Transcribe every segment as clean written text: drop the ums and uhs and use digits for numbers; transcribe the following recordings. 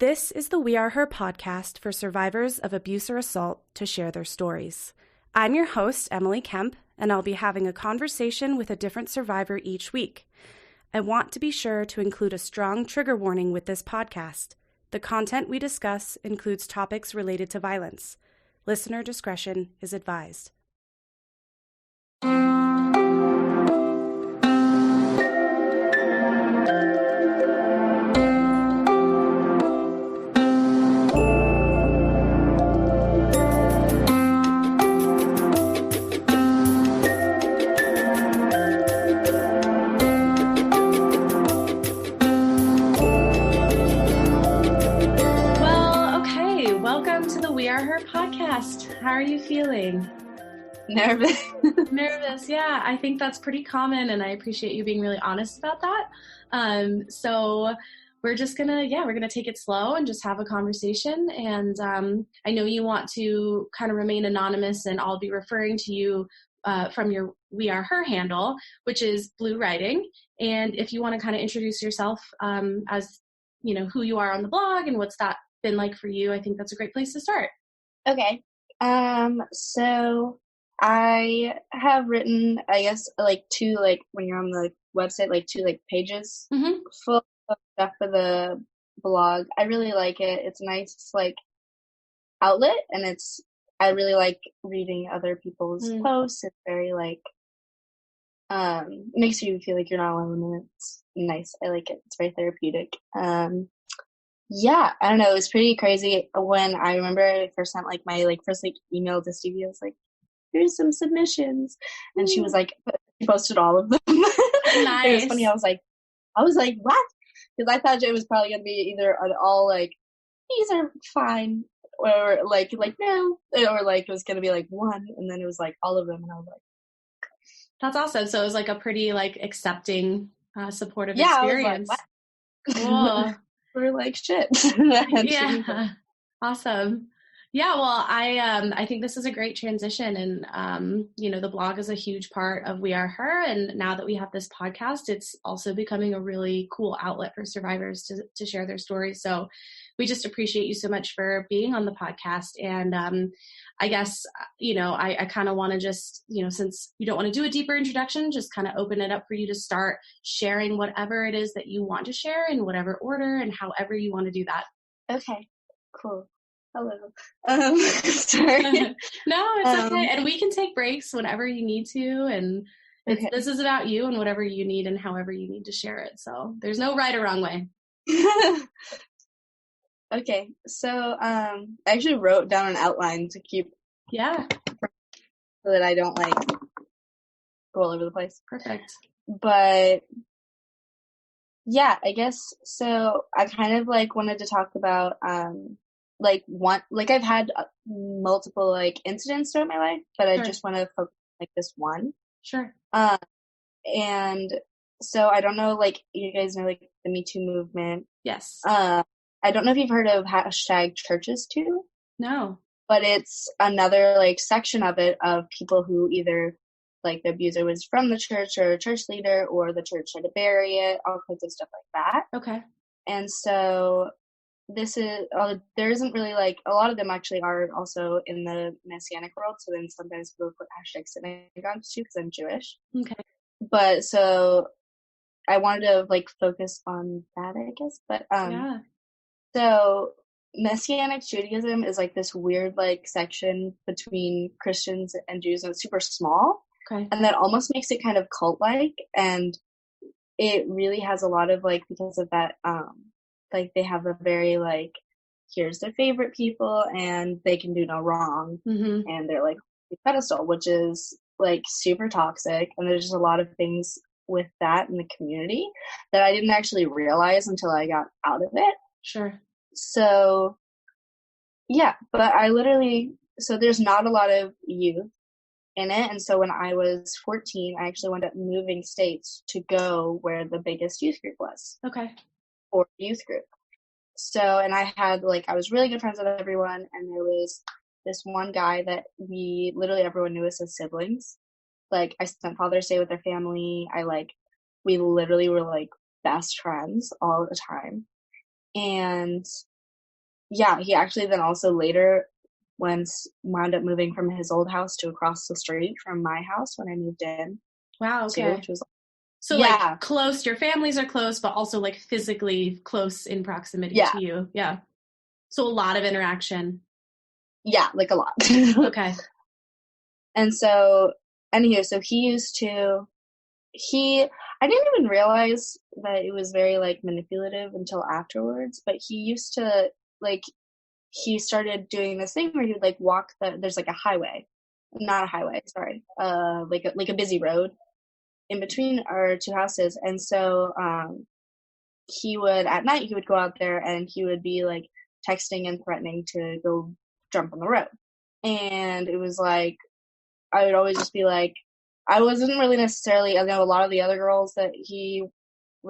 This is the We Are Her podcast for survivors of abuse or assault to share their stories. I'm your host, Emily Kemp, and I'll be having a conversation with a different survivor each week. I want to be sure to include a strong trigger warning with this podcast. The content we discuss includes topics related to violence. Listener discretion is advised. How are you feeling? Nervous. Nervous, yeah. I think that's pretty common, and I appreciate you being really honest about that. So we're just we're gonna take it slow and just have a conversation. And I know you want to kind of remain anonymous, and I'll be referring to you from your We Are Her handle, which is Blue Writing. And if you want to kind of introduce yourself as you know who you are on the blog and what's that been like for you, I think that's a great place to start. Okay. So I have written, I guess, two, when you're on the website, two, pages full of stuff for the blog. I really like it. It's a nice, outlet, and I really like reading other people's posts. It's very, makes you feel like you're not alone, and it's nice. I like it. It's very therapeutic. Yeah, I don't know. It was pretty crazy when I remember I first sent my first email to Stevie. I was like, "Here's some submissions," and she was she posted all of them. Nice. It was funny. I was like, what? Because I thought it was probably gonna be either all these are fine, or no, or it was gonna be one, and then it was all of them, and I was like, that's awesome. So it was a pretty accepting, supportive experience. I was cool. We're shit. Yeah. Awesome. Yeah, well, I think this is a great transition, and the blog is a huge part of We Are Her, and now that we have this podcast, it's also becoming a really cool outlet for survivors to share their stories. So we just appreciate you so much for being on the podcast. And I guess, I kind of want to just, since you don't want to do a deeper introduction, just kind of open it up for you to start sharing whatever it is that you want to share in whatever order and however you want to do that. Okay, cool. Hello. Sorry. No, it's okay. And we can take breaks whenever you need to. And this is about you and whatever you need and however you need to share it. So there's no right or wrong way. Okay, so I actually wrote down an outline to keep. Yeah. So that I don't go all over the place. Perfect. But yeah, I guess so. I kind of wanted to talk about I've had multiple incidents throughout my life, but I just want to focus on this one. Sure. And so I don't know, you guys know the Me Too movement. Yes. I don't know if you've heard of #ChurchesToo. No. But it's another section of it of people who either the abuser was from the church or a church leader, or the church had to bury it, all kinds of stuff like that. Okay. And so this is there isn't really a lot of them actually are also in the Messianic world. So then sometimes people put #synagogues too because I'm Jewish. Okay. But so I wanted to focus on that, I guess. But yeah. So Messianic Judaism is this weird section between Christians and Jews, and it's super small. Okay. And that almost makes it kind of cult-like, and it really has a lot of because of that they have a very here's their favorite people and they can do no wrong, and they're pedestal, which is super toxic, and there's just a lot of things with that in the community that I didn't actually realize until I got out of it. Sure. So, yeah, but so there's not a lot of youth in it. And so when I was 14, I actually wound up moving states to go where the biggest youth group was. Okay. Or youth group. So, and I had, I was really good friends with everyone. And there was this one guy that everyone knew us as siblings. I spent Father's Day with their family. We literally were best friends all the time. And yeah, he actually then also later wound up moving from his old house to across the street from my house when I moved in. Wow, Too, okay. which was So like yeah, close, your families are close, but also like physically close in proximity yeah, to you. Yeah. So a lot of interaction. yeah, like a lot. Okay. And so, anywho, so I didn't even realize that it was very like manipulative until afterwards, but he used to like, he started doing this thing where he would like there's like a highway, not a highway, sorry, like a busy road in between our two houses. And so, at night, he would go out there and he would be like texting and threatening to go jump on the road. And it was like, I would always just be like, I wasn't really necessarily, I know a lot of the other girls that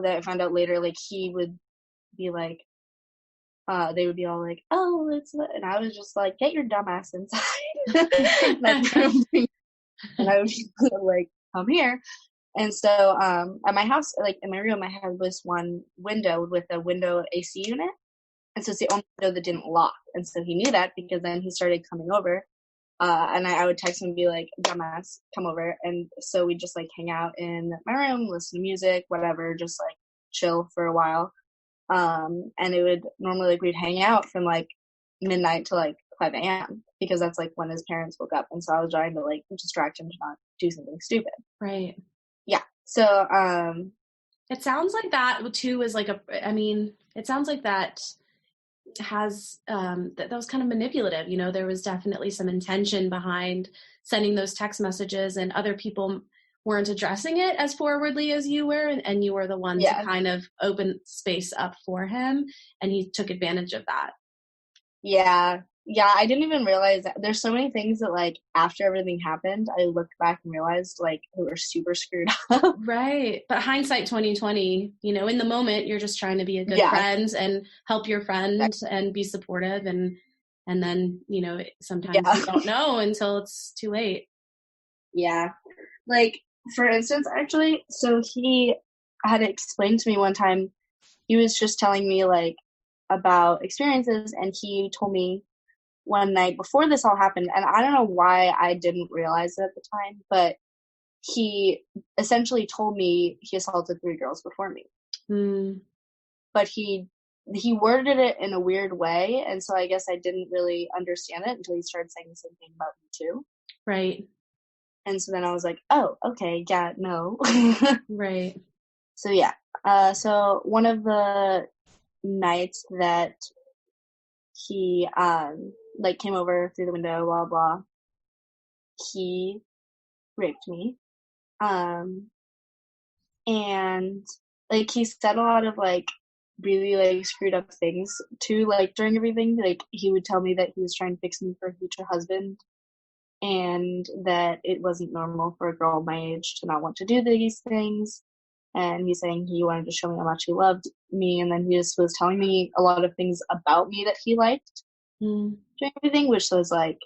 I found out later, like he would be like, they would be all like, oh, and I was just like, get your dumb ass inside. And I would be like, come here. And so, at my house, like in my room, I had this one window with a window AC unit. And so it's the only window that didn't lock. And so he knew that because then he started coming over. And I would text him and be like, dumbass, come over. And so we'd just like hang out in my room, listen to music, whatever, just like chill for a while. And it would normally like we'd hang out from like midnight to like 5 a.m. because that's like when his parents woke up. And so I was trying to like distract him to not do something stupid. Right. Yeah. So, it sounds like that too is like it sounds like that has that was kind of manipulative. You know, there was definitely some intention behind sending those text messages, and other people weren't addressing it as forwardly as you were, and you were the one to kind of open space up for him, and he took advantage of that. Yeah, I didn't even realize that there's so many things that like after everything happened, I looked back and realized like we were super screwed up. Right. But hindsight 2020, you know, in the moment you're just trying to be a good friend and help your friend and be supportive, and then, you know, sometimes you don't know until it's too late. Yeah. Like for instance, actually, so he had explained to me one time, he was just telling me like about experiences, and he told me one night before this all happened, and I don't know why I didn't realize it at the time, but he essentially told me he assaulted 3 girls before me. But he worded it in a weird way, and so I guess I didn't really understand it until he started saying the same thing about me too. Right. And so then I was like, oh, okay, yeah, no. Right. So yeah. So one of the nights that he like came over through the window, blah blah, he raped me. And like he said a lot of like really like screwed up things too, like during everything. Like he would tell me that he was trying to fix me for a future husband, and that it wasn't normal for a girl my age to not want to do these things. And he's saying he wanted to show me how much he loved me, and then he just was telling me a lot of things about me that he liked during everything, which was like,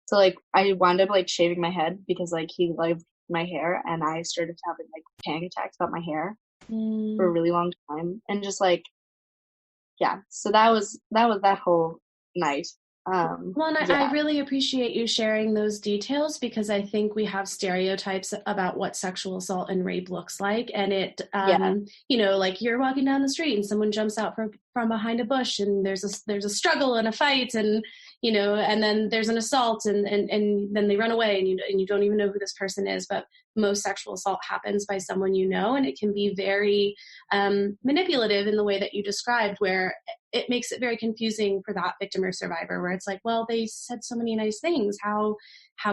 so like I wound up like shaving my head because like he loved my hair, and I started having like panic attacks about my hair for a really long time, and just like, yeah. So that was that whole night. Well, and I really appreciate you sharing those details, because I think we have stereotypes about what sexual assault and rape looks like. And it, you know, like you're walking down the street and someone jumps out from behind a bush, and there's a struggle and a fight, and, you know, and then there's an assault, and then they run away, and you don't even know who this person is. But most sexual assault happens by someone you know, and it can be very manipulative in the way that you described, where it makes it very confusing for that victim or survivor, where it's like, well, they said so many nice things. How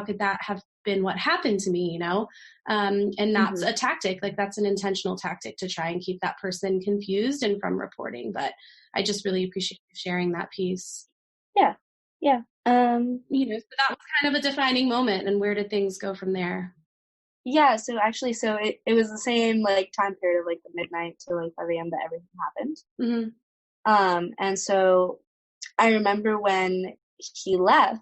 could that have been what happened to me, you know? And that's a tactic, like that's an intentional tactic to try and keep that person confused and from reporting. But I just really appreciate you sharing that piece. Yeah. You know, so that was kind of a defining moment. And where did things go from there? Yeah, so actually, it was the same like time period of like the midnight to like 5 a.m. that everything happened. And so I remember when he left,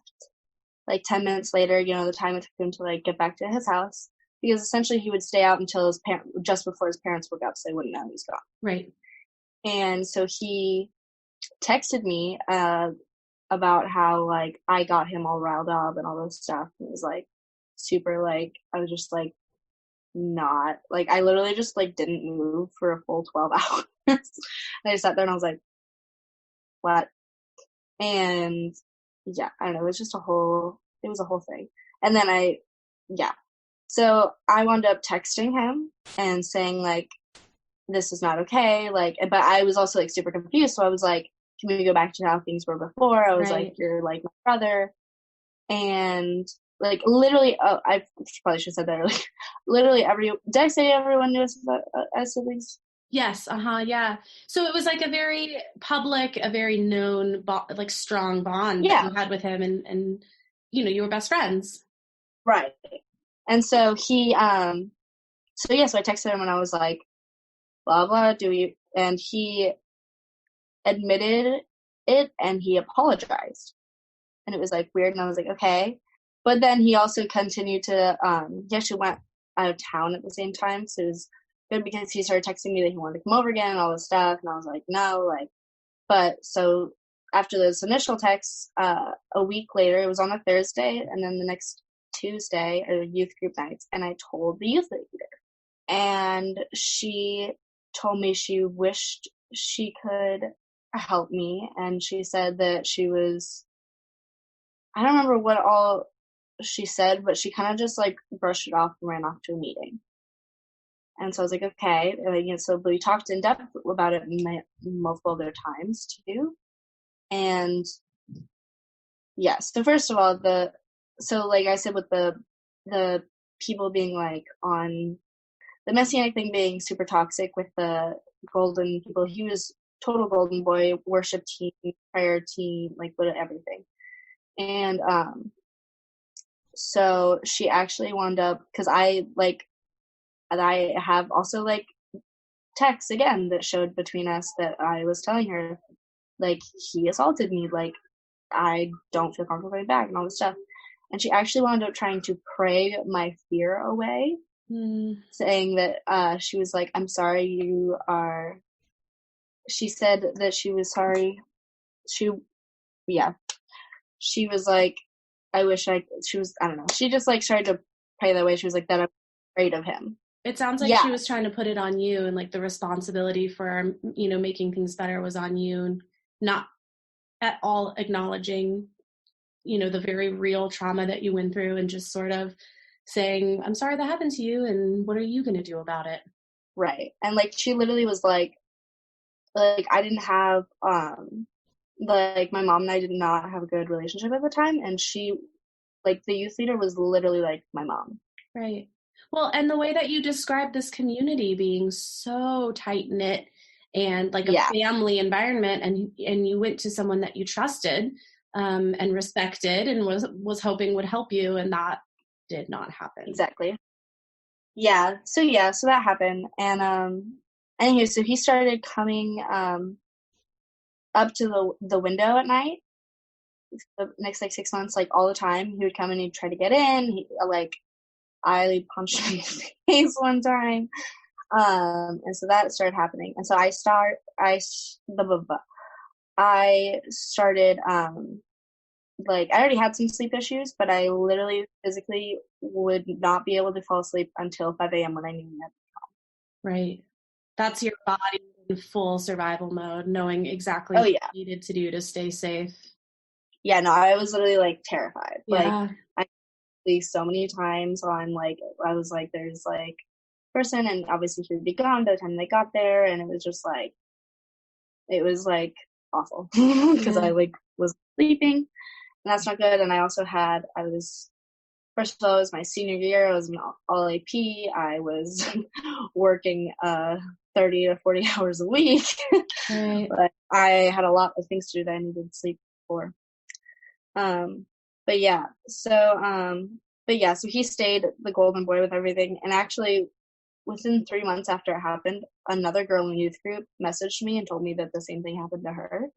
like 10 minutes later, you know, the time it took him to like get back to his house, because essentially he would stay out until just before his parents woke up, so they wouldn't know he was gone. Right. And so he texted me about how like I got him all riled up and all this stuff. And it was like super like I was just like not like I literally just like didn't move for a full 12 hours. And I just sat there and I was like, what? And yeah, I don't know, it was a whole thing. And then so I wound up texting him and saying like, this is not okay. Like, but I was also like super confused. So I was like, can we go back to how things were before? I was like, you're like my brother. And like literally, I probably should have said that earlier. Literally did I say everyone knew us about as siblings? Yes. Yeah. So it was like a very public, a very known, like strong bond that you had with him, and you were best friends. Right. And so so I texted him and I was like, blah, blah, and he admitted it and he apologized. And it was like weird. And I was like, okay. But then he also continued to, he actually went out of town at the same time. So it was good because he started texting me that he wanted to come over again and all this stuff. And I was like, no, but so after those initial texts, a week later, it was on a Thursday. And then the next Tuesday, youth group nights. And I told the youth leader. And she told me she wished she could help me. And she said that I don't remember what all she said, but she kind of just like brushed it off and ran off to a meeting. And so I was like, okay. So we talked in depth about it multiple other times too. And yes, so first of all, like I said, with the people being like on the Messianic thing being super toxic with the golden people, he was total golden boy, worship team, prayer team, like everything. And so she actually wound up, because I have also like texts again that showed between us that I was telling her like he assaulted me, like I don't feel comfortable going back and all this stuff. And she actually wound up trying to pray my fear away, saying that she was like, I'm sorry she said that she was sorry. She was like, I don't know. She just like started to pray that way. She was like, that I'm afraid of him. It sounds like she was trying to put it on you, and like the responsibility for, making things better was on you, and not at all acknowledging, the very real trauma that you went through, and just sort of saying, I'm sorry that happened to you, and what are you going to do about it? Right. And like, she literally was like I didn't have, like my mom and I did not have a good relationship at the time. And she, like the youth leader was literally like my mom. Right. Well, and the way that you described this community being so tight-knit and like a family environment, and you went to someone that you trusted and respected and was hoping would help you, and that did not happen. Exactly. Yeah. So that happened. And anyway, so he started coming up to the window at night the next like 6 months, like all the time. He would come and he'd try to get in. I punched him in the face one time. And so that started happening. And so I started, like, I already had some sleep issues, but I literally physically would not be able to fall asleep until 5 a.m. when I knew that. Right. That's your body in full survival mode, knowing exactly what you needed to do to stay safe. Yeah, no, I was literally like terrified. Yeah. Like, so many times on like I was like, there's like person, and obviously he would be gone by the time they got there, and it was like awful because I like was sleeping, and that's not good. And I also first of all, it was my senior year. I was an all AP. I was working 30 to 40 hours a week. Right. But I had a lot of things to do that I needed sleep for. So he stayed the golden boy with everything. And actually, within 3 months after it happened, another girl in the youth group messaged me and told me that the same thing happened to her.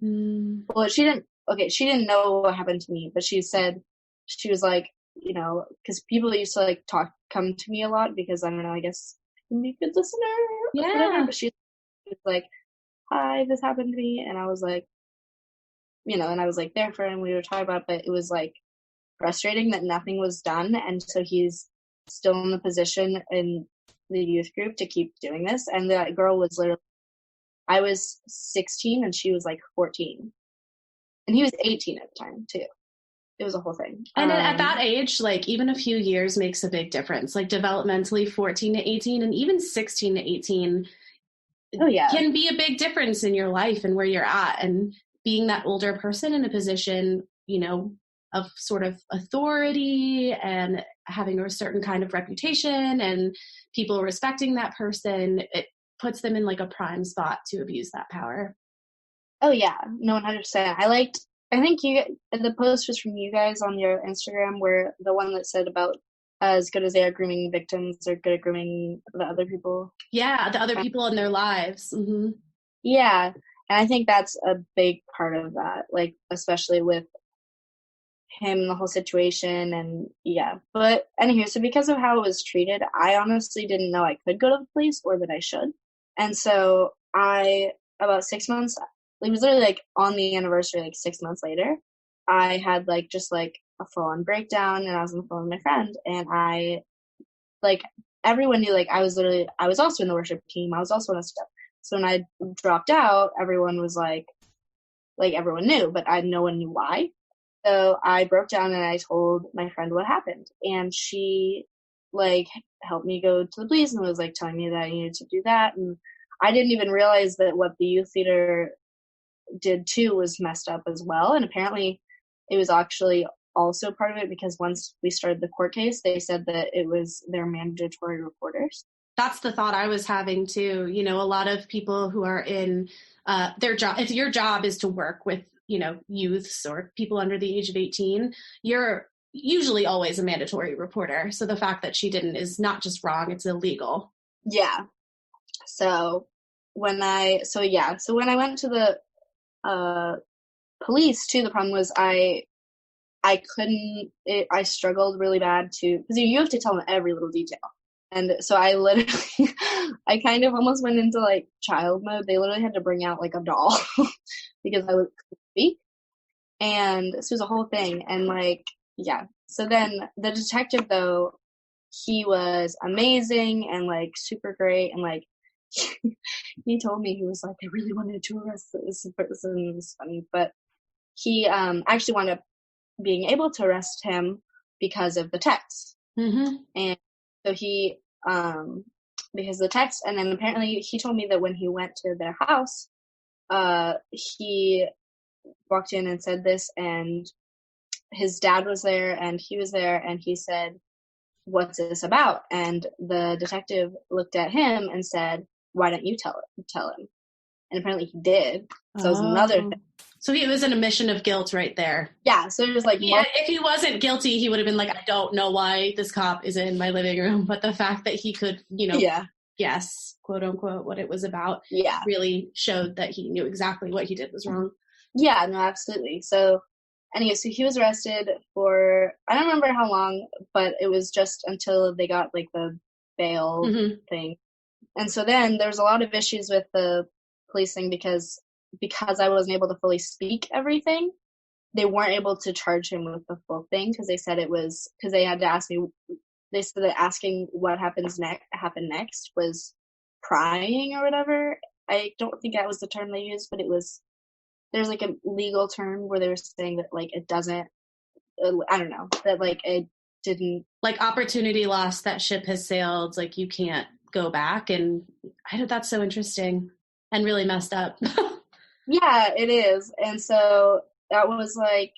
Well, she didn't know what happened to me, but she said, she was like, because people used to like come to me a lot because I don't know, I guess I can be a good listener or whatever. But she was like, hi, this happened to me. And I was like, and I was like there for him. We were talking about it, but it was like frustrating that nothing was done. And so he's still in the position in the youth group to keep doing this. And that girl was literally, I was 16 and she was like 14. And he was 18 at the time too. It was a whole thing. And at that age, like even a few years makes a big difference. Like developmentally 14 to 18 and even 16 to 18 can be a big difference in your life and where you're at. And being that older person in a position, of sort of authority and having a certain kind of reputation and people respecting that person, it puts them in like a prime spot to abuse that power. Oh yeah, no, 100%. I think the post was from you guys on your Instagram, where the one that said about as good as they are grooming victims, they're good at grooming the other people. Yeah, the other people in their lives. Mm-hmm. Yeah, and I think that's a big part of that, like especially with him, the whole situation, and yeah. But anywho, so because of how it was treated, I honestly didn't know I could go to the police or that I should. And so about 6 months, it was literally like on the anniversary, like 6 months later, I had like just like a full-on breakdown, and I was on the phone with my friend, and I like everyone knew like I was also in the worship team. I was also in a step. So when I dropped out, everyone was like everyone knew, but no one knew why. So I broke down and I told my friend what happened, and she like helped me go to the police and was like telling me that I needed to do that. And I didn't even realize that what the youth leader did too was messed up as well. And apparently it was actually also part of it, because once we started the court case, they said that it was their mandatory reporters. That's the thought I was having too. A lot of people who are in their job, if your job is to work with youths or people under the age of 18, you're usually always a mandatory reporter. So the fact that she didn't is not just wrong, it's illegal. Yeah. So when I went to the police too, the problem was I struggled really bad because you have to tell them every little detail. And so I literally, I kind of almost went into like child mode. They literally had to bring out like a doll because I couldn't speak. And this was a whole thing. And like, yeah. So then the detective, though, he was amazing and like super great. And like, he told me, he was like, I really wanted to arrest this person. It was funny. But he actually wound up being able to arrest him because of the text. Mm-hmm. And so he, because of the text, and then apparently he told me that when he went to their house, he walked in and said this, and his dad was there, and he was there, and he said, what's this about? And the detective looked at him and said, why don't you tell him? And apparently he did. So it was another thing. So it was an admission of guilt right there. Yeah. So it was like, if he wasn't guilty, he would have been like, I don't know why this cop is in my living room. But the fact that he could, guess, quote unquote, what it was about, really showed that he knew exactly what he did was wrong. Yeah, no, absolutely. So anyway, so he was arrested for, I don't remember how long, but it was just until they got like the bail thing. And so then there's a lot of issues with the policing because I wasn't able to fully speak everything. They weren't able to charge him with the full thing because they said it was, because they had to ask me, they said that asking what happened next was prying or whatever. I don't think that was the term they used, but there's like a legal term where they were saying that like it doesn't, I don't know, that like it didn't. Like opportunity lost, that ship has sailed, like you can't go back. And that's so interesting and really messed up. Yeah, it is. And so that was like,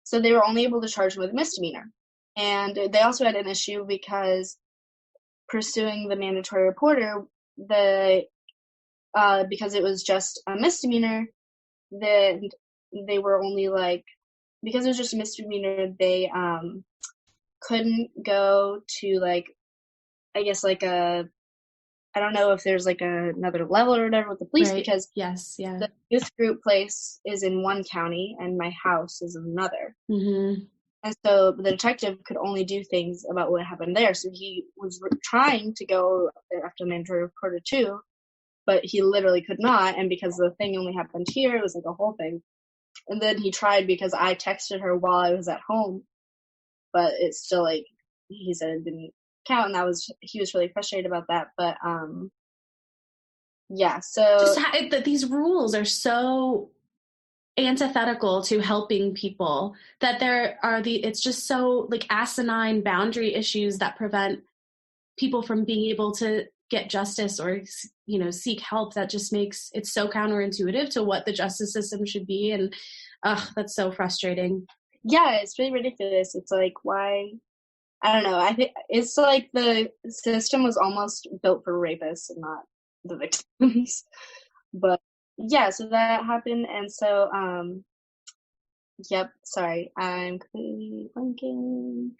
so they were only able to charge him with misdemeanor. And they also had an issue because pursuing the mandatory reporter, because it was just a misdemeanor, then they were only like, because it was just a misdemeanor, they couldn't go to like, I guess like I don't know if there's like another level or whatever with the police, right. Because the youth group place is in one county and my house is in another. Mm-hmm. And so the detective could only do things about what happened there. So he was trying to go after the mandatory reporter too, but he literally could not. And because the thing only happened here, it was like a whole thing. And then he tried because I texted her while I was at home, but it's still like, he said it didn't count, and he was really frustrated about that. But yeah, so just these rules are so antithetical to helping people that it's just so like asinine boundary issues that prevent people from being able to get justice or, you know, seek help. That just makes it so counterintuitive to what the justice system should be. And that's so frustrating. Yeah, it's really ridiculous. It's like, why? I don't know. I think it's like the system was almost built for rapists and not the victims. But yeah, so that happened. And so, yep, sorry, I'm completely blanking.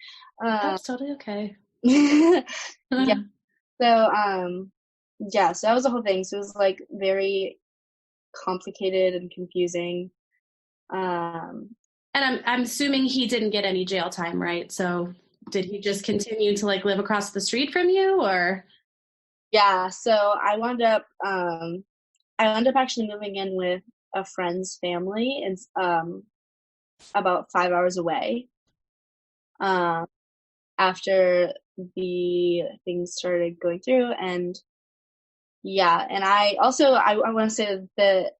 That's totally okay. Yeah. So, yeah, so that was the whole thing. So it was like very complicated and confusing. And I'm assuming he didn't get any jail time, right? So did he just continue to like live across the street from you, or? Yeah, so I wound up actually moving in with a friend's family, and about 5 hours away. After the things started going through, and yeah, and I also I want to say that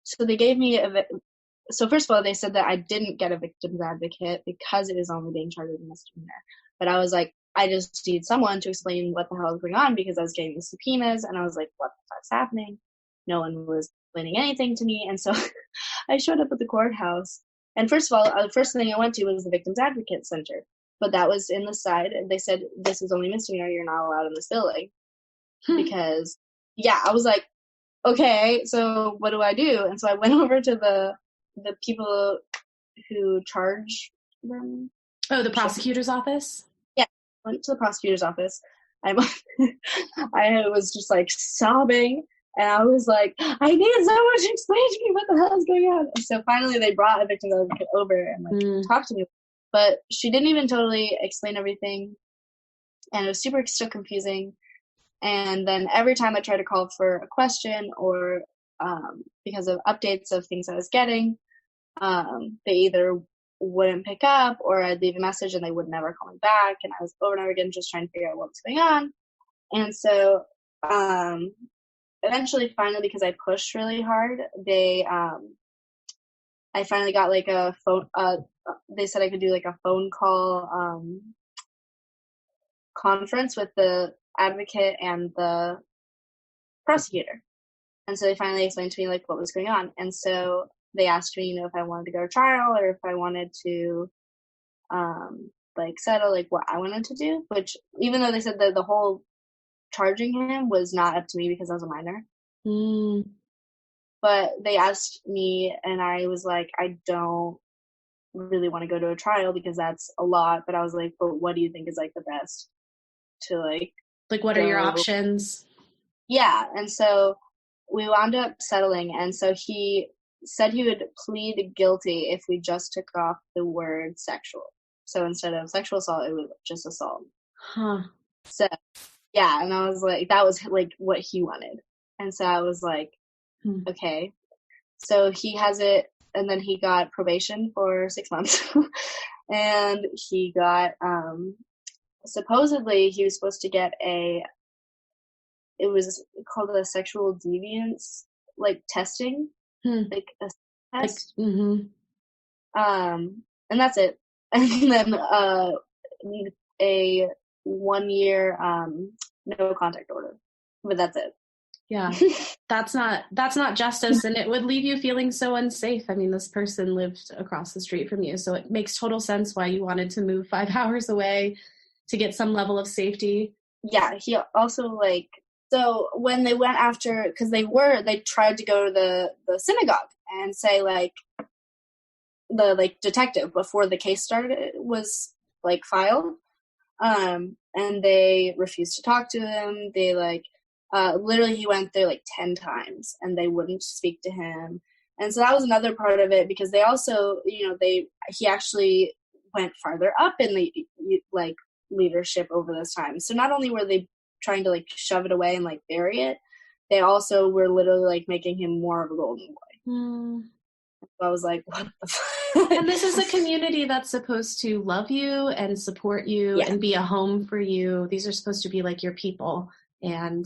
so they gave me so first of all, they said that I didn't get a victim's advocate because it was only being charged with a misdemeanor. But I was like, I just need someone to explain what the hell is going on, because I was getting the subpoenas, and I was like, what the fuck's happening? No one was explaining anything to me. And so I showed up at the courthouse. And first of all, the first thing I went to was the Victims Advocate Center. But that was in the side, and they said, this is only misdemeanor, you're not allowed in this building. Because, yeah, I was like, okay, so what do I do? And so I went over to the people who charge them. Oh, the prosecutor's office? Yeah, I went to the prosecutor's office. I was just like sobbing, and I was like, I need someone to explain to me what the hell is going on. And so finally they brought a victim advocate over and like talked to me. But she didn't even totally explain everything, and it was still confusing. And then every time I tried to call for a question or because of updates of things I was getting, they either wouldn't pick up, or I'd leave a message and they would never call me back. And I was over and over again just trying to figure out what was going on. And so eventually, finally, because I pushed really hard, I finally got like a phone. They said I could do like a phone call conference with the advocate and the prosecutor. And so they finally explained to me like what was going on. And so they asked me, you know, if I wanted to go to trial or if I wanted to like settle, like what I wanted to do, which even though they said that the whole charging him was not up to me because I was a minor. But they asked me, and I was like, I don't really want to go to a trial because that's a lot. But I was like, but what do you think is like the best to like what are your options? Yeah. And so we wound up settling, and so he said he would plead guilty if we just took off the word sexual. So instead of sexual assault, it was just assault. So yeah, and I was like, that was like what he wanted. And so I was like, okay. So he has it, and then he got probation for 6 months. And he got supposedly he was supposed to get it was called a sexual deviance like testing, like a test. And that's it. And then a 1 year no contact order, but that's it. Yeah, that's not justice, and it would leave you feeling so unsafe. I mean, this person lived across the street from you, so it makes total sense why you wanted to move 5 hours away to get some level of safety. Yeah, he also like, so when they went after, because they tried to go to the synagogue and say like the like detective before the case started was like filed, and they refused to talk to him. They like literally he went there like 10 times and they wouldn't speak to him. And so that was another part of it, because they also, you know, he actually went farther up in the like leadership over this time. So not only were they trying to like shove it away and like bury it, they also were literally like making him more of a golden boy. So I was like, what the fuck? And this is a community that's supposed to love you and support you and be a home for you. These are supposed to be like your people. And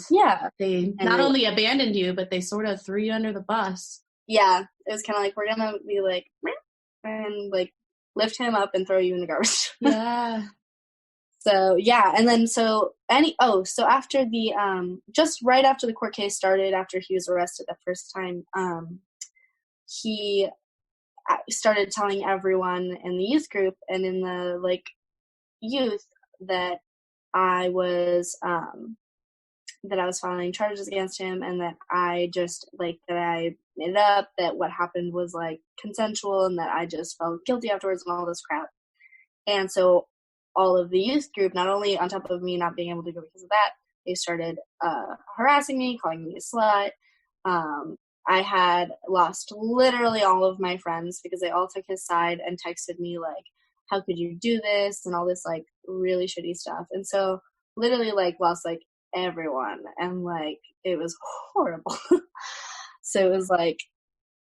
they not only abandoned you, but they sort of threw you under the bus. Yeah, it was kind of like, we're going to be like, and like lift him up and throw you in the garbage. Yeah. So, yeah. And then, so after the, just right after the court case started, after he was arrested the first time, he started telling everyone in the youth group and in the, like, youth that I was filing charges against him, and that I just, like, that I made it up, that what happened was, like, consensual, and that I just felt guilty afterwards and all this crap. And so all of the youth group, not only on top of me not being able to go because of that, they started harassing me, calling me a slut. I had lost literally all of my friends because they all took his side and texted me, like, how could you do this, and all this, like, really shitty stuff. And so literally, like, lost, like, everyone, and, like, it was horrible. So it was like,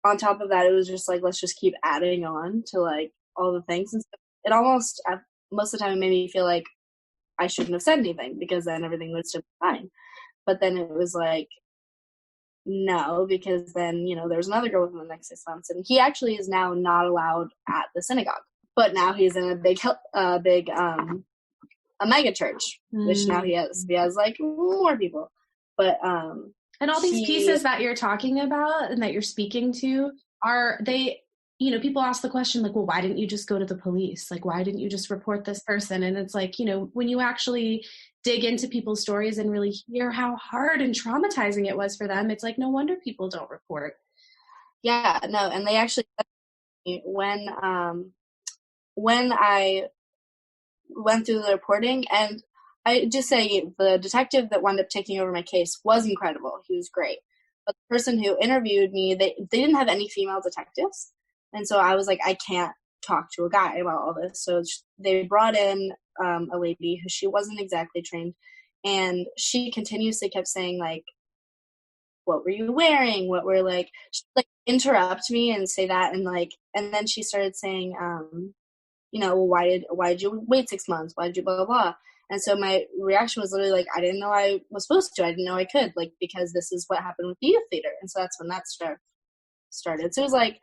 on top of that, it was just like, let's just keep adding on to, like, all the things. And so it almost, most of the time, it made me feel like I shouldn't have said anything, because then everything would still be fine. But then it was like, no, because then, you know, there was another girl within the next 6 months, and he actually is now not allowed at the synagogue, but now he's in a big a mega church, which now he has like more people. But and all these pieces that you're talking about and that you're speaking to, are they, you know, people ask the question, like, well, why didn't you just go to the police? Like, why didn't you just report this person? And it's like, you know, when you actually dig into people's stories and really hear how hard and traumatizing it was for them, it's like, no wonder people don't report. Yeah, no, and they actually, when I went through the reporting, and I just say the detective that wound up taking over my case was incredible. He was great. But the person who interviewed me, they didn't have any female detectives. And so I was like, I can't talk to a guy about all this. So they brought in a lady who, she wasn't exactly trained. And she continuously kept saying, like, what were you wearing? What were, like, she'd, like, interrupt me and say that. And, like, and then she started saying, you know, why did you wait 6 months? Why did you blah, blah, blah? And so my reaction was literally like, I didn't know I was supposed to. I didn't know I could, like, because this is what happened with the youth theater. And so that's when that started. So it was like,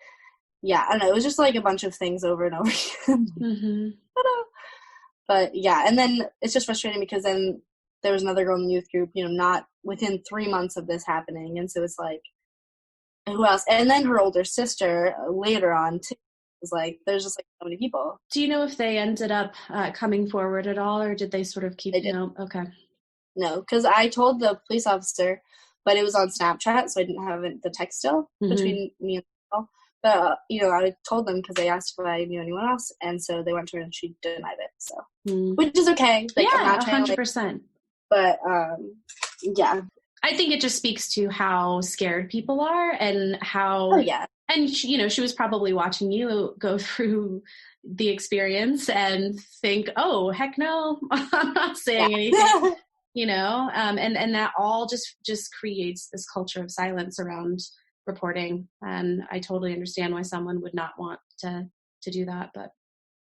yeah, I don't know. It was just like a bunch of things over and over again. Mm-hmm. But yeah, and then it's just frustrating because then there was another girl in the youth group, you know, not within 3 months of this happening. And so it's like, who else? And then her older sister later on too. Was like, there's just like so many people. Do you know if they ended up coming forward at all, or did they sort of keep, you know? Okay. No, because I told the police officer, but it was on Snapchat, so I didn't have the text still between me and the girl. But, you know, I told them because they asked if I knew anyone else, and so they went to her and she denied it. So, which is okay. Like, yeah, I'm not 100%. But, yeah. I think it just speaks to how scared people are and how, and you know, she was probably watching you go through the experience and think, oh, heck no, I'm not saying anything, you know, and that all just creates this culture of silence around reporting. And I totally understand why someone would not want to do that, but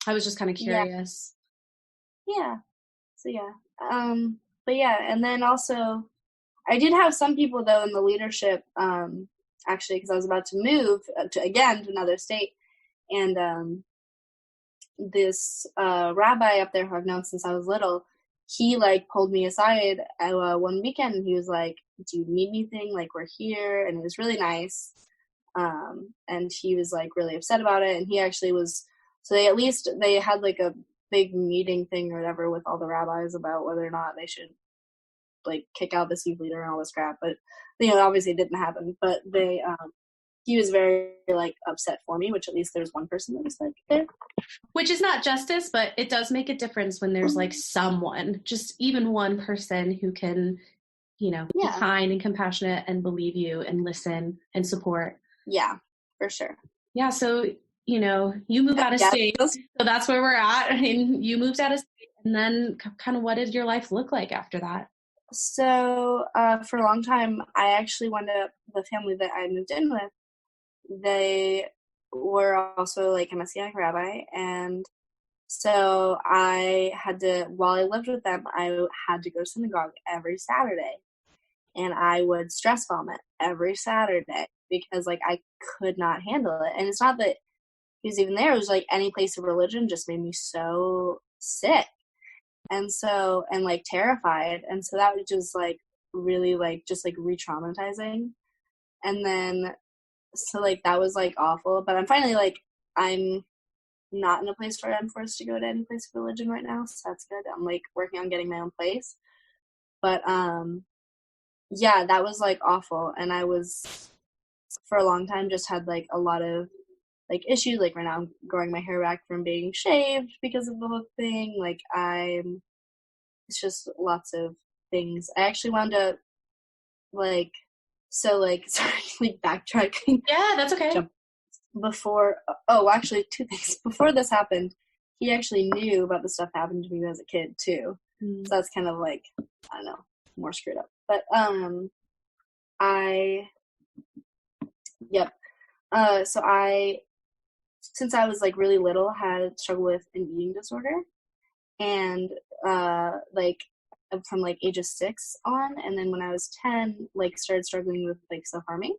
I was just kind of curious. Yeah. So, yeah. But yeah, and then also, I did have some people, though, in the leadership, actually, because I was about to move, to another state, and this rabbi up there who I've known since I was little, he, like, pulled me aside one weekend, and he was like, do you need anything? Like, we're here, and it was really nice, and he was, like, really upset about it, and he actually was, so they had, like, a big meeting thing or whatever with all the rabbis about whether or not they should, like, kick out the youth leader and all this crap, but, you know, obviously it didn't happen, but he was very, like, upset for me, which at least there's one person that was, like, there. Which is not justice, but it does make a difference when there's, like, someone, just even one person who can, you know, be kind and compassionate and believe you and listen and support. Yeah, for sure. Yeah, so, you know, you move out of state, so that's where we're at, and you moved out of state, and then kind of what did your life look like after that? So, for a long time, I actually wound up, the family that I moved in with, they were also like a Messianic rabbi, and so I had to, while I lived with them, I had to go to synagogue every Saturday, and I would stress vomit every Saturday because like I could not handle it. And it's not that he was even there; it was like any place of religion just made me so sick, and like terrified, and so that was just like really like just like re-traumatizing. And then so like that was like awful, but I'm finally like I'm not in a place where I'm forced to go to any place of religion right now, so that's good. I'm like working on getting my own place, but yeah, that was like awful. And I was for a long time just had like a lot of like issues. Like right now I'm growing my hair back from being shaved because of the whole thing. Like it's just lots of things. I actually wound up like sorry, like backtracking. Yeah, that's okay. Before, actually, two things. Before this happened, he actually knew about the stuff happened to me as a kid too. So that's kind of like, I don't know, more screwed up. But so I, since I was like really little, had struggled with an eating disorder, and like from like ages 6 on, and then when I was 10, like started struggling with like self-harming.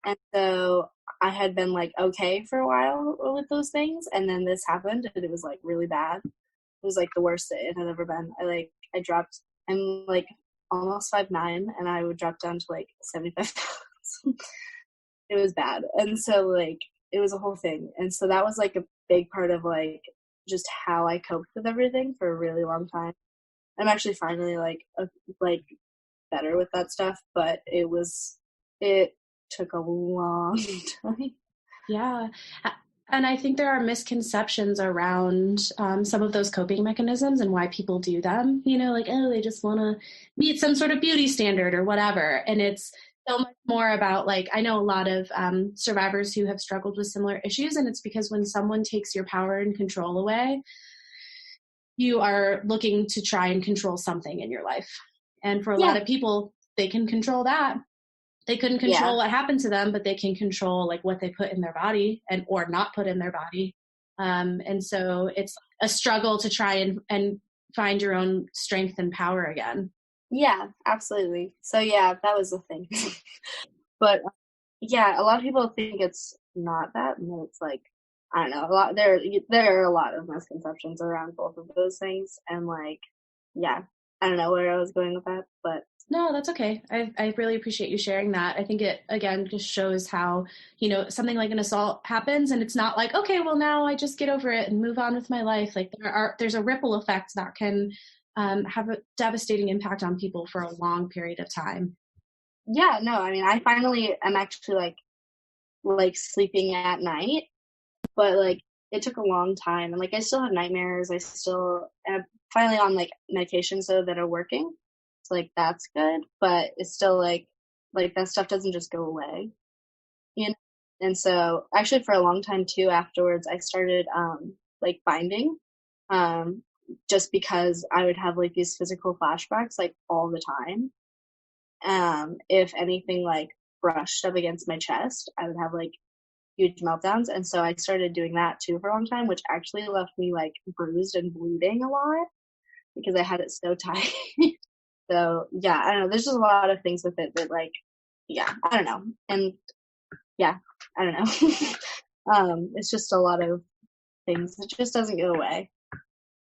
And so I had been like okay for a while with those things, and then this happened, and it was like really bad. It was like the worst it had ever been. I dropped. I'm like almost 5'9", and I would drop down to like 75 pounds. It was bad, and so like it was a whole thing, and so that was like a big part of like just how I coped with everything for a really long time. I'm actually finally like better with that stuff, but it took a long time. Yeah. And I think there are misconceptions around some of those coping mechanisms and why people do them. You know, like, oh, they just want to meet some sort of beauty standard or whatever. And it's so much more about, like, I know a lot of survivors who have struggled with similar issues. And it's because when someone takes your power and control away, you are looking to try and control something in your life. And for a lot of people, they can control that. They couldn't control what happened to them, but they can control like what they put in their body and or not put in their body. And so it's a struggle to try and find your own strength and power again. Yeah, absolutely. So yeah, that was the thing. But yeah, a lot of people think it's not that, and it's like, I don't know, there are a lot of misconceptions around both of those things, and like, yeah, I don't know where I was going with that, but no, that's okay. I really appreciate you sharing that. I think it, again, just shows how, you know, something like an assault happens and it's not like, okay, well, now I just get over it and move on with my life. Like there's a ripple effect that can have a devastating impact on people for a long period of time. Yeah, no, I mean, I finally am actually like sleeping at night, but like it took a long time, and like I still have nightmares. I'm finally on like medications though that are working. So like that's good, but it's still like that stuff doesn't just go away, you know. And so actually for a long time too afterwards I started like binding, just because I would have like these physical flashbacks like all the time. If anything like brushed up against my chest, I would have like huge meltdowns, and so I started doing that too for a long time, which actually left me like bruised and bleeding a lot because I had it so tight. So yeah, I don't know. There's just a lot of things with it that like, yeah, I don't know. And yeah, I don't know. It's just a lot of things. It just doesn't go away,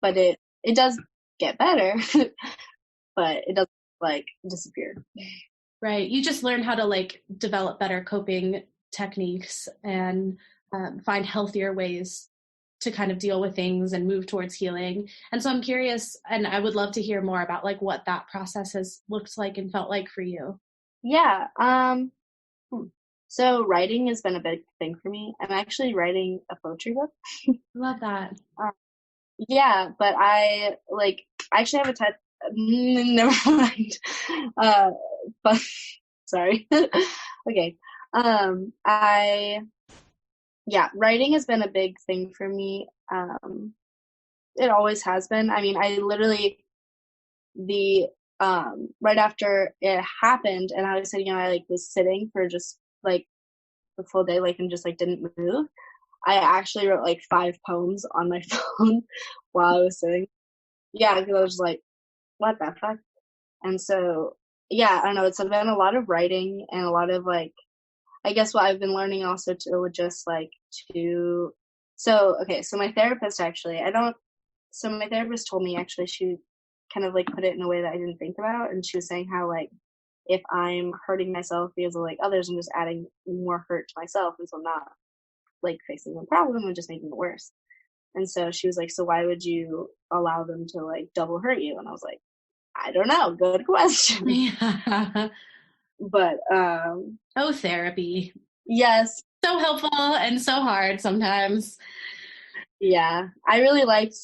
but it does get better, but it doesn't like disappear. Right. You just learn how to like develop better coping techniques and find healthier ways to kind of deal with things and move towards healing. And so I'm curious, and I would love to hear more about like what that process has looked like and felt like for you. Yeah. So writing has been a big thing for me. I'm actually writing a poetry book. Love that. Yeah, but I actually have a tattoo. Never mind. But sorry. Okay. Writing has been a big thing for me. It always has been. I mean, I literally right after it happened, and I was sitting, I like was sitting for just like the full day, like, and just like didn't move, I actually wrote like 5 poems on my phone while I was sitting. Yeah, because I was just like, what the fuck? And so, yeah, I don't know. It's been a lot of writing and a lot of like, I guess what I've been learning also to just like to, so, okay, so my therapist actually, so my therapist told me actually, she kind of like put it in a way that I didn't think about. And she was saying how like, if I'm hurting myself because of like others, I'm just adding more hurt to myself. And so I'm not like fixing the problem and just making it worse. And so she was like, so why would you allow them to like double hurt you? And I was like, I don't know. Good question. Yeah. But oh, therapy. yes. So helpful and so hard sometimes. Yeah. I really liked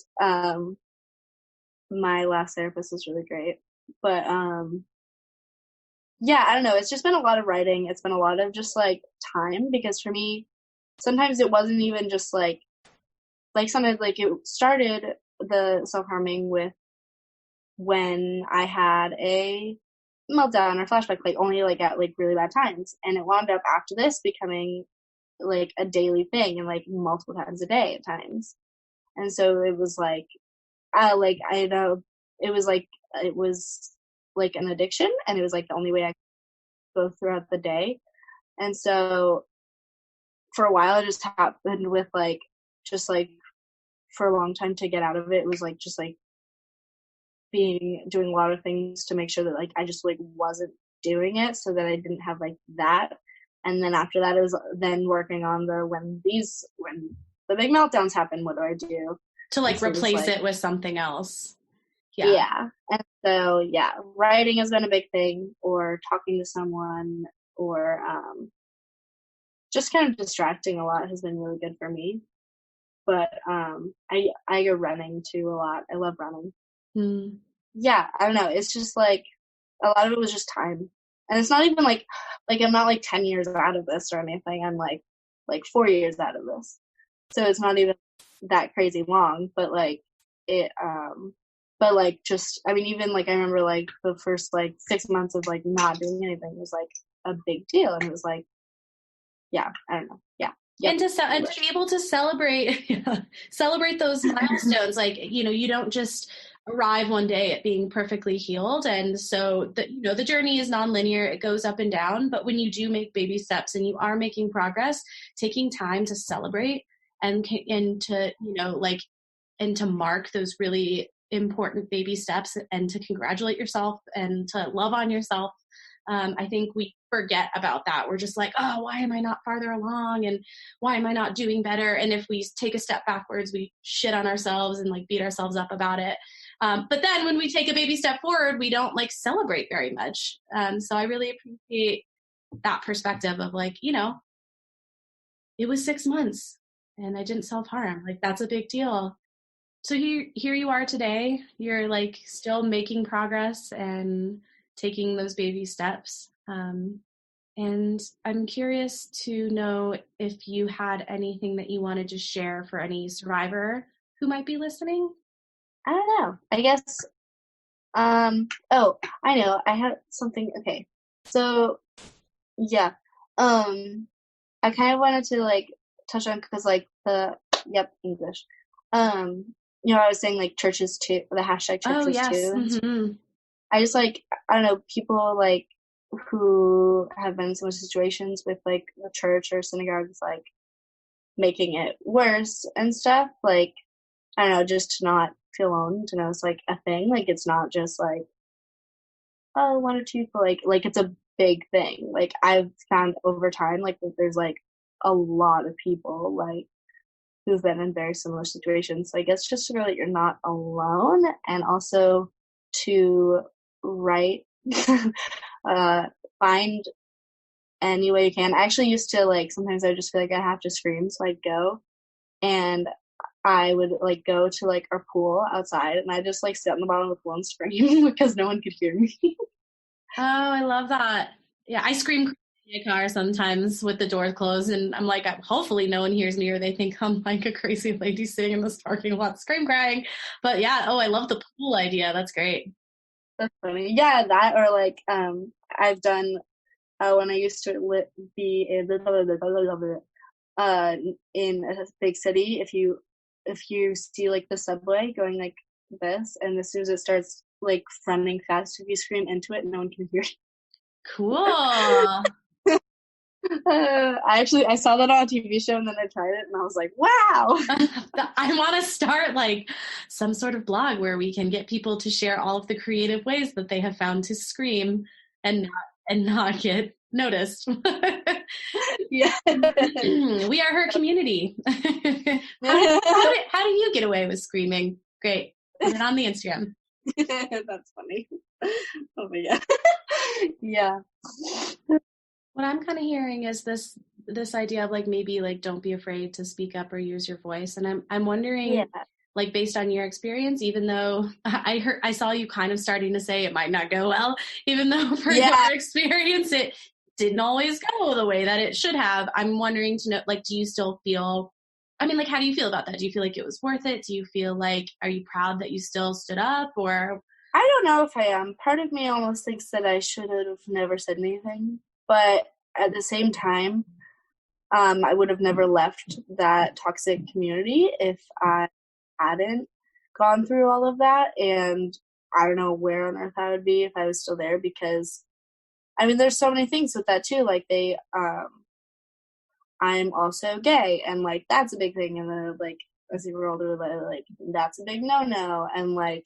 my last therapist was really great. But yeah, I don't know. It's just been a lot of writing. It's been a lot of just like time, because for me, sometimes it wasn't even just like sometimes like it started the self-harming with when I had a meltdown or flashback, like only like at like really bad times. And it wound up after this becoming like a daily thing and like multiple times a day at times. And so it was like, I know it was like an addiction, and it was like the only way I could go throughout the day. And so for a while it just happened with like, just like for a long time to get out of it, it was like just like doing a lot of things to make sure that like I just like wasn't doing it, so that I didn't have like that. And then after that, it was then working on when the big meltdowns happen, what do I do to like replace it with something else? Yeah. And so yeah, writing has been a big thing, or talking to someone, or just kind of distracting a lot has been really good for me. But I go running too a lot. I love running. Yeah, I don't know. It's just like a lot of it was just time. And it's not even like I'm not like 10 years out of this or anything. I'm like 4 years out of this. So it's not even that crazy long, but like it but like just, I mean, even like I remember like the first like 6 months of like not doing anything was like a big deal. And it was like, yeah, I don't know. Yeah. Yep. And to be able to celebrate those milestones, like, you know, you don't just arrive one day at being perfectly healed. And so the journey is nonlinear. It goes up and down. But when you do make baby steps and you are making progress, taking time to celebrate and to, you know, like, and to mark those really important baby steps and to congratulate yourself and to love on yourself. I think we forget about that. We're just like, oh, why am I not farther along? And why am I not doing better? And if we take a step backwards, we shit on ourselves and like beat ourselves up about it. But then when we take a baby step forward, we don't like celebrate very much. So I really appreciate that perspective of like, you know, it was 6 months and I didn't self-harm. Like, that's a big deal. So here you are today. You're like still making progress and taking those baby steps. And I'm curious to know if you had anything that you wanted to share for any survivor who might be listening. I don't know. I guess, oh, I know. I had something. Okay. So, yeah. I kind of wanted to like touch on, because like English. You know, I was saying like churches too, the hashtag churches too. Mm-hmm. I just like, I don't know, people like who have been in similar situations with like the church or synagogues, like making it worse and stuff. Like, I don't know, just to not feel alone, to know it's like a thing. Like, it's not just like, oh, 1 or 2 people, like it's a big thing. Like, I've found over time, like, that there's like a lot of people like who've been in very similar situations. So I guess just to know that you're not alone, and also to write, find any way you can. I actually used to like, sometimes I would just feel like I have to scream, so I'd go and I would like go to like our pool outside, and I just like sit on the bottom of the pool and scream because no one could hear me. Oh, I love that. Yeah, I scream in my car sometimes with the door closed, and I'm like, hopefully no one hears me or they think I'm like a crazy lady sitting in this parking lot scream crying. But yeah, I love the pool idea. That's great. That's funny. Yeah, that, or like I've done when I used to be in a big city, if you see like the subway going like this, and as soon as it starts like running fast, if you scream into it, no one can hear you. Cool. I saw that on a TV show, and then I tried it, and I was like, wow. I want to start like some sort of blog where we can get people to share all of the creative ways that they have found to scream and not get noticed. Yeah. We are her community. How do you get away with screaming? Great. Put it on the Instagram. That's funny. Oh my God. Yeah. What I'm kind of hearing is this idea of like maybe like don't be afraid to speak up or use your voice. And I'm wondering, like based on your experience, even though I saw you kind of starting to say it might not go well, even though for your experience it didn't always go the way that it should have. I'm wondering to know, like, do you still feel, I mean, like, how do you feel about that? Do you feel like it was worth it? Do you feel like, are you proud that you still stood up, or? I don't know if I am. Part of me almost thinks that I should have never said anything. But at the same time, I would have never left that toxic community if I hadn't gone through all of that. And I don't know where on earth I would be if I was still there, because, I mean, there's so many things with that too. Like I'm also gay, and like that's a big thing. And then like as you grow older, like that's a big no-no. And like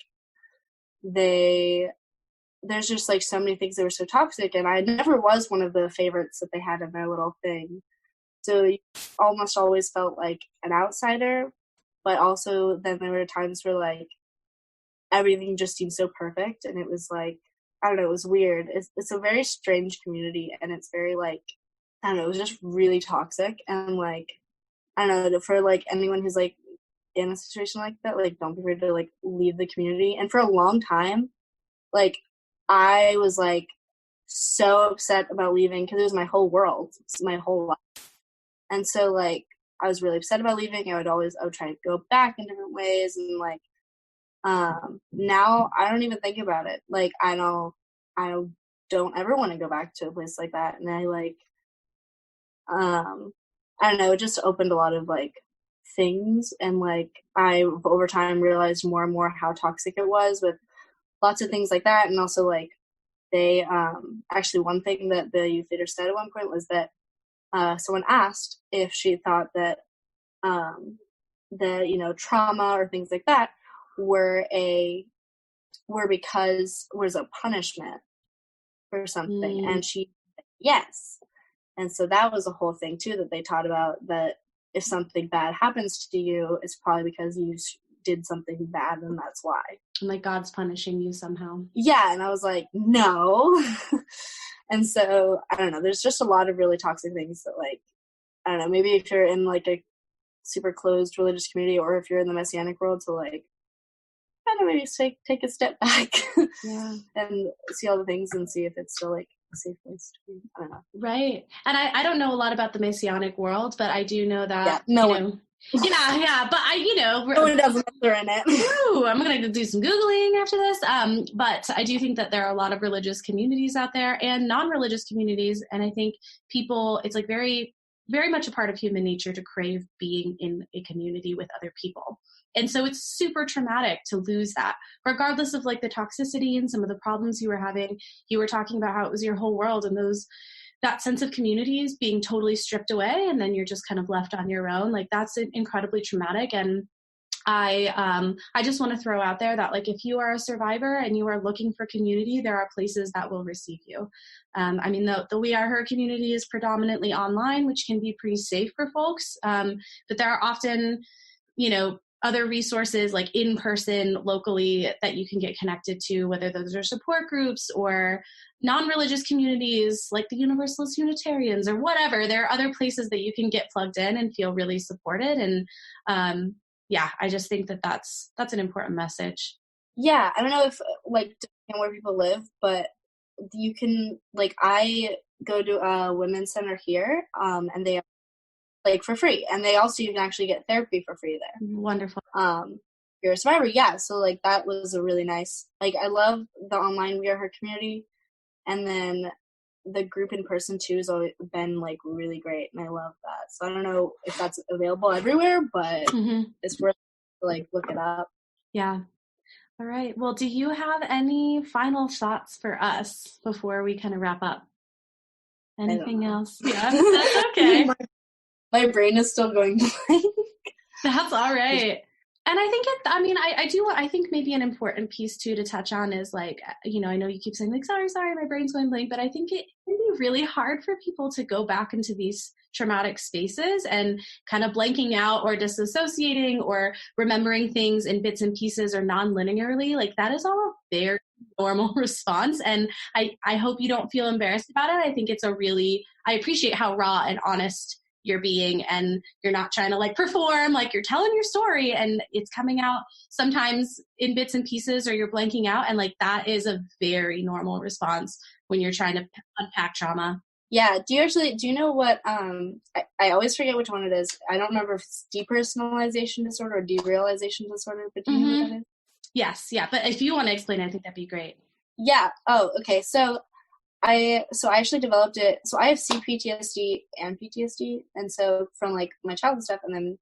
there's just like so many things that were so toxic, and I never was one of the favorites that they had in their little thing. So you almost always felt like an outsider, but also then there were times where like everything just seemed so perfect, and it was like, I don't know, it was weird. It's a very strange community, and it's very like, I don't know, it was just really toxic. And like, I don't know, for like anyone who's like in a situation like that, like don't be afraid to like leave the community. And for a long time, like I was like so upset about leaving because it was my whole world, it's my whole life. And so like I was really upset about leaving. I would try to go back in different ways, and like now I don't even think about it. Like I don't ever want to go back to a place like that. And I like I don't know, it just opened a lot of like things, and like I over time realized more and more how toxic it was with lots of things like that. And also like they actually one thing that the youth leader said at one point was that someone asked if she thought that the, you know, trauma or things like that was a punishment for something. And she said yes. And so that was a whole thing too that they taught about, that if something bad happens to you, it's probably because you did something bad, and that's why. Like God's punishing you somehow. Yeah, and I was like, no. And so, I don't know, there's just a lot of really toxic things that, like, I don't know, maybe if you're in, like, a super closed religious community, or if you're in the Messianic world, to, like, I don't know, maybe take a step back. Yeah. And see all the things and see if it's still, like, a safe place to be. I don't know. Right. And I don't know a lot about the Messianic world, but I do know that, yeah, no one. Yeah, but no one doesn't answer in it. Ooh, I'm going to do some Googling after this. But I do think that there are a lot of religious communities out there and non-religious communities. And I think it's like very, very much a part of human nature to crave being in a community with other people. And so it's super traumatic to lose that, regardless of like the toxicity and some of the problems you were having. You were talking about how it was your whole world, and that sense of communities being totally stripped away, and then you're just kind of left on your own. Like that's incredibly traumatic. And I just want to throw out there that like if you are a survivor and you are looking for community, there are places that will receive you. I mean, the We Are Her community is predominantly online, which can be pretty safe for folks. But there are often, other resources like in person locally that you can get connected to, whether those are support groups or non-religious communities like the Universalist Unitarians or whatever. There are other places that you can get plugged in and feel really supported. And I just think that that's an important message. Yeah, I don't know if like depending on where people live, but you can, like, I go to a women's center here, and they like for free, and they also, you can actually get therapy for free there. Wonderful. You're a survivor, yeah. So like that was a really nice, like I love the online We Are Her community. And then the group in person too has always been like really great, and I love that. So I don't know if that's available everywhere, but it's worth to like look it up. Yeah. All right. Well, do you have any final thoughts for us before we kind of wrap up? Anything else? Yeah, that's okay. My brain is still going blank. That's all right. And I think I think maybe an important piece too to touch on is like, you know, I know you keep saying like, sorry, my brain's going blank, but I think it can be really hard for people to go back into these traumatic spaces and kind of blanking out or disassociating or remembering things in bits and pieces or non-linearly. Like that is all a very normal response. And I hope you don't feel embarrassed about it. I think it's I appreciate how raw and honest you're being, and you're not trying to like perform, like you're telling your story and it's coming out sometimes in bits and pieces or you're blanking out. And like, that is a very normal response when you're trying to unpack trauma. Yeah. Do you know what, I always forget which one it is. I don't remember if it's depersonalization disorder or derealization disorder, but do you know what that is? Yes. Yeah. But if you want to explain, I think that'd be great. Yeah. Oh, okay. So I actually developed it. So I have CPTSD and PTSD. And so from like my childhood stuff, and then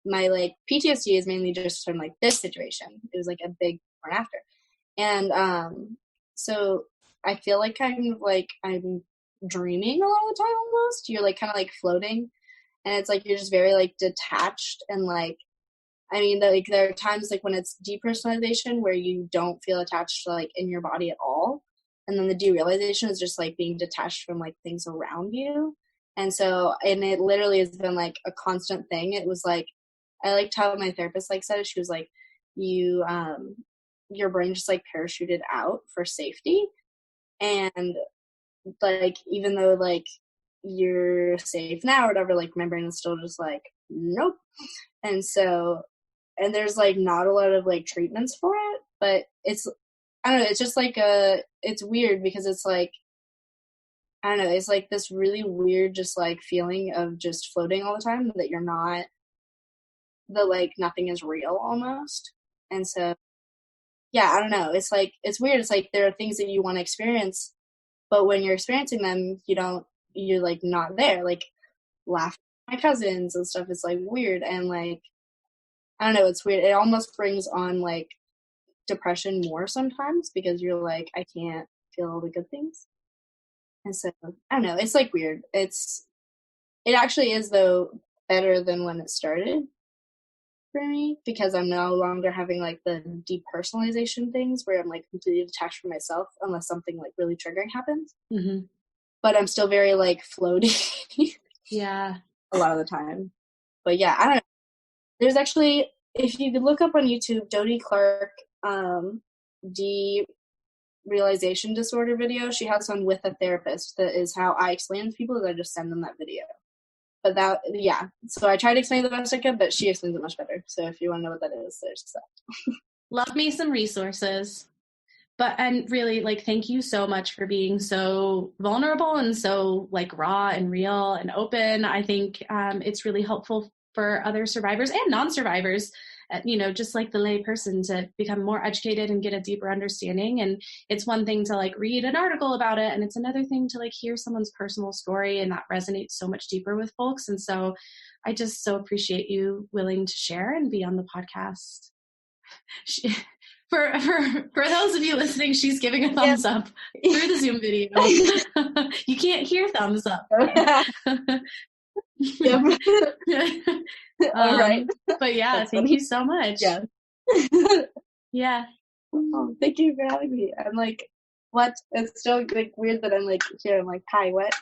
my like PTSD is mainly just from like this situation. It was like a big before and after. And so I feel like kind of like I'm dreaming a lot of the time almost. You're like kind of like floating, and it's like you're just very like detached, and like I mean like there are times like when it's depersonalization where you don't feel attached to like in your body at all. And then the derealization is just like being detached from like things around you. And so, and it literally has been like a constant thing. It was like, I liked how my therapist like said it. She was like, your brain just like parachuted out for safety. And like, even though like you're safe now or whatever, like my brain is still just like, nope. And so, and there's like not a lot of like treatments for it, but I don't know, it's just like it's weird because it's like, I don't know, it's like this really weird just like feeling of just floating all the time, that you're not, like nothing is real almost. And so, yeah, I don't know, it's like, it's weird. It's like there are things that you want to experience, but when you're experiencing them, you're like not there. Like laughing with my cousins and stuff is like weird. And like, I don't know, it's weird. It almost brings on like depression more sometimes because you're like, I can't feel all the good things. And so I don't know, it's like weird. It actually is though better than when it started for me, because I'm no longer having like the depersonalization things where I'm like completely detached from myself unless something like really triggering happens. But I'm still very like floaty. Yeah. A lot of the time. But yeah, I don't know. There's actually, if you could look up on YouTube, Dodie Clark derealization disorder video. She has one with a therapist. That is how I explain to people, is I just send them that video. But that, yeah. So I try to explain the best I could, but she explains it much better. So if you want to know what that is, there's that. Love me some resources. And really, like, thank you so much for being so vulnerable and so like raw and real and open. I think it's really helpful for other survivors and non-survivors, you know, just like the lay person, to become more educated and get a deeper understanding. And it's one thing to like read an article about it, and it's another thing to like hear someone's personal story, and that resonates so much deeper with folks. And so I just so appreciate you willing to share and be on the podcast. For those of you listening, she's giving a thumbs up through the Zoom video. You can't hear thumbs up. All right. But yeah, thank you so much. Yeah. Yeah. Oh, thank you for having me. I'm like, what? It's so like weird that I'm like here. I'm like, hi, what?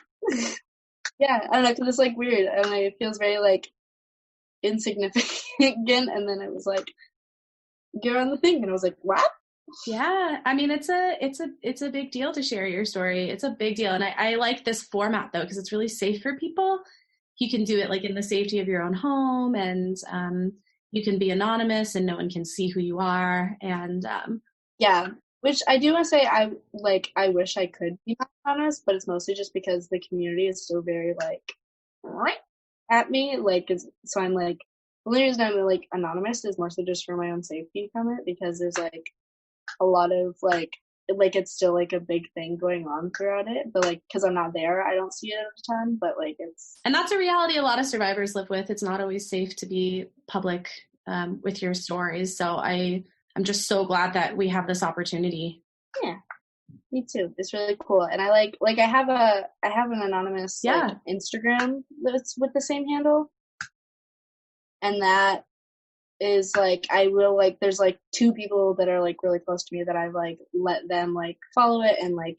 Yeah, I don't know, because it's like weird, and like, it feels very like insignificant. And then it was like, get on the thing, and I was like, what? Yeah, I mean, it's a big deal to share your story. It's a big deal, and I like this format though, because it's really safe for people. You can do it like in the safety of your own home, and you can be anonymous, and no one can see who you are. And yeah, which I do want to say, I wish I could be anonymous, but it's mostly just because the community is still very like right at me, like, so I'm like, the only reason I'm like anonymous is mostly just for my own safety from it, because there's like a lot of like like it's still like a big thing going on throughout it, but like because I'm not there, I don't see it at the time, but like it's, and that's a reality a lot of survivors live with. It's not always safe to be public with your stories, so I'm just so glad that we have this opportunity. Yeah, me too. It's really cool. And I like I have an anonymous like Instagram that's with the same handle, and that is like, I will like, there's like 2 people that are like really close to me that I've like let them like follow it, and like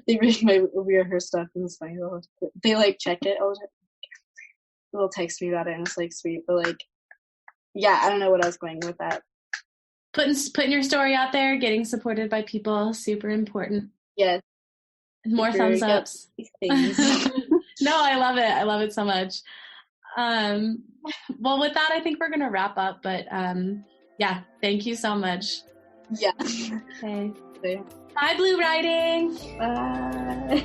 they read my weird her stuff, and it's funny, they like check it all the time, they'll text me about it, and it's like sweet. But like, yeah, I don't know what I was going with that. Putting your story out there, getting supported by people, super important. Yes. More thumbs ups. No, I love it. I love it so much. Well, with that, I think we're going to wrap up, but yeah, thank you so much. Yeah. Okay. Bye, Blue Writing. Bye.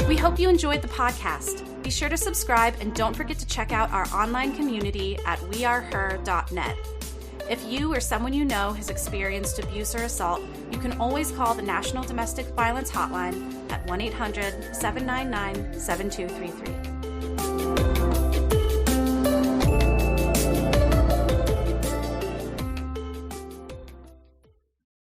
We hope you enjoyed the podcast. Be sure to subscribe and don't forget to check out our online community at weareher.net. If you or someone you know has experienced abuse or assault, you can always call the National Domestic Violence Hotline at 1-800-799-7233.